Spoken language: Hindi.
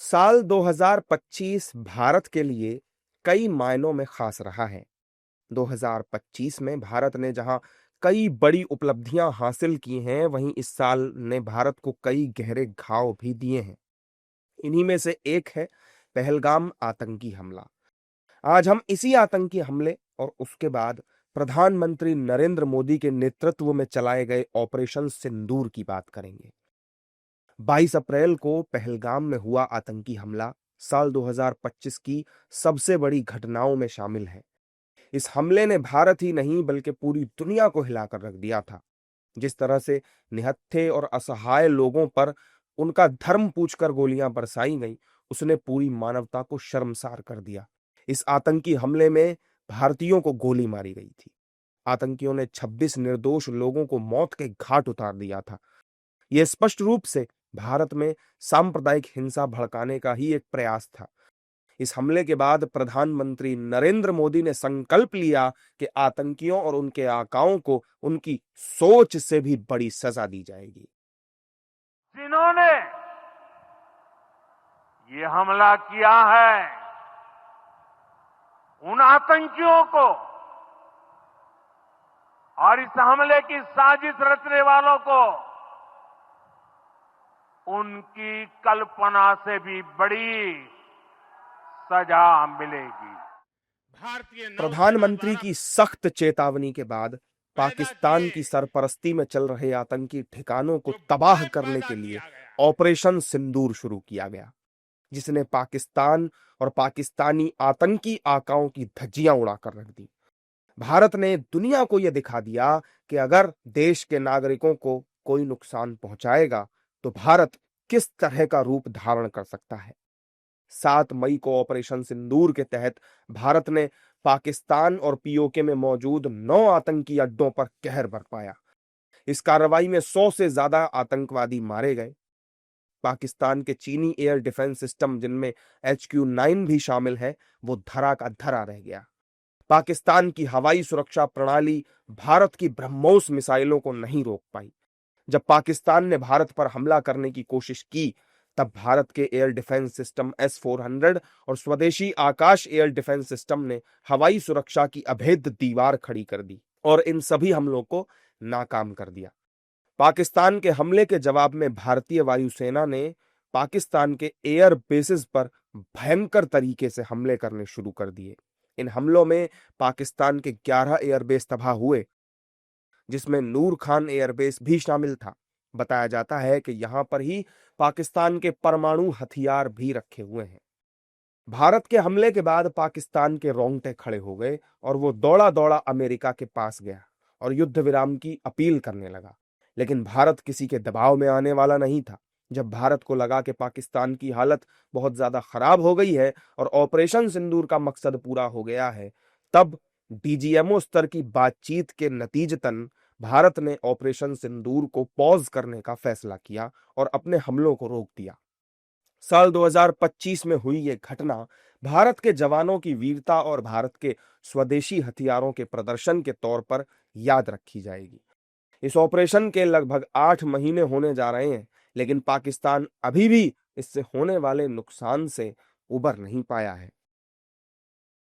साल 2025 भारत के लिए कई मायनों में खास रहा है। 2025 में भारत ने जहां कई बड़ी उपलब्धियां हासिल की हैं, वहीं इस साल ने भारत को कई गहरे घाव भी दिए हैं। इन्हीं में से एक है पहलगाम आतंकी हमला। आज हम इसी आतंकी हमले और उसके बाद प्रधानमंत्री नरेंद्र मोदी के नेतृत्व में चलाए गए ऑपरेशन सिंदूर की बात करेंगे। 22 अप्रैल को पहलगाम में हुआ आतंकी हमला साल 2025 की सबसे बड़ी घटनाओं में शामिल है। इस हमले ने भारत ही नहीं बल्कि पूरी दुनिया को हिलाकर रख दिया था। जिस तरह से निहत्थे और असहाय लोगों पर उनका धर्म पूछकर गोलियां बरसाई गईं, उसने पूरी मानवता को शर्मसार कर दिया। इस आतंकी हमले में भारतीयों को गोली मारी गई थी। आतंकियों ने 26 निर्दोष लोगों को मौत के घाट उतार दिया था। यह स्पष्ट रूप से भारत में सांप्रदायिक हिंसा भड़काने का ही एक प्रयास था। इस हमले के बाद प्रधानमंत्री नरेंद्र मोदी ने संकल्प लिया कि आतंकियों और उनके आकाओं को उनकी सोच से भी बड़ी सजा दी जाएगी। जिन्होंने ये हमला किया है, उन आतंकियों को और इस हमले की साजिश रचने वालों को उनकी कल्पना से भी बड़ी सजा मिलेगी। प्रधानमंत्री की सख्त चेतावनी के बाद पाकिस्तान की सरपरस्ती में चल रहे आतंकी ठिकानों को तबाह करने के लिए ऑपरेशन सिंदूर शुरू किया गया, जिसने पाकिस्तान और पाकिस्तानी आतंकी आकाओं की धज्जियां उड़ाकर रख दी। भारत ने दुनिया को यह दिखा दिया कि अगर देश के नागरिकों को कोई नुकसान पहुंचाएगा तो भारत किस तरह का रूप धारण कर सकता है। 7 मई को ऑपरेशन सिंदूर के तहत भारत ने पाकिस्तान और पीओके में मौजूद 9 आतंकी अड्डों पर कहर बरपाया। इस कार्रवाई में 100 से ज्यादा आतंकवादी मारे गए। पाकिस्तान के चीनी एयर डिफेंस सिस्टम, जिनमें HQ-9 भी शामिल है, वो धरा का धरा रह गया। पाकिस्तान की हवाई सुरक्षा प्रणाली भारत की ब्रह्मोस मिसाइलों को नहीं रोक पाई। जब पाकिस्तान ने भारत पर हमला करने की कोशिश की, तब भारत के एयर डिफेंस सिस्टम S-400 और स्वदेशी आकाश एयर डिफेंस सिस्टम ने हवाई सुरक्षा की अभेद्य दीवार खड़ी कर दी और इन सभी हमलों को नाकाम कर दिया। पाकिस्तान के हमले के जवाब में भारतीय वायुसेना ने पाकिस्तान के एयर बेसिस पर भयंकर तरीके से हमले करने शुरू कर दिए। इन हमलों में पाकिस्तान के 11 एयरबेस तबाह हुए, जिसमें नूर खान एयरबेस भी शामिल था। बताया जाता है कि यहां पर ही पाकिस्तान के परमाणु हथियार भी रखे हुए हैं। भारत के हमले के बाद पाकिस्तान के रोंगटे खड़े हो गए और वो दौड़ा दौड़ा अमेरिका के पास गया और युद्ध विराम की अपील करने लगा। लेकिन भारत किसी के दबाव में आने वाला नहीं था। जब भारत को लगा कि पाकिस्तान की हालत बहुत ज्यादा खराब हो गई है और ऑपरेशन सिंदूर का मकसद पूरा हो गया है, तब DGMO स्तर की बातचीत के नतीजतन भारत ने ऑपरेशन सिंदूर को पॉज करने का फैसला किया और अपने हमलों को रोक दिया। साल 2025 में हुई ये घटना भारत के जवानों की वीरता और भारत के स्वदेशी हथियारों के प्रदर्शन के तौर पर याद रखी जाएगी। इस ऑपरेशन के लगभग 8 महीने होने जा रहे हैं, लेकिन पाकिस्तान अभी भी इससे होने वाले नुकसान से उबर नहीं पाया है।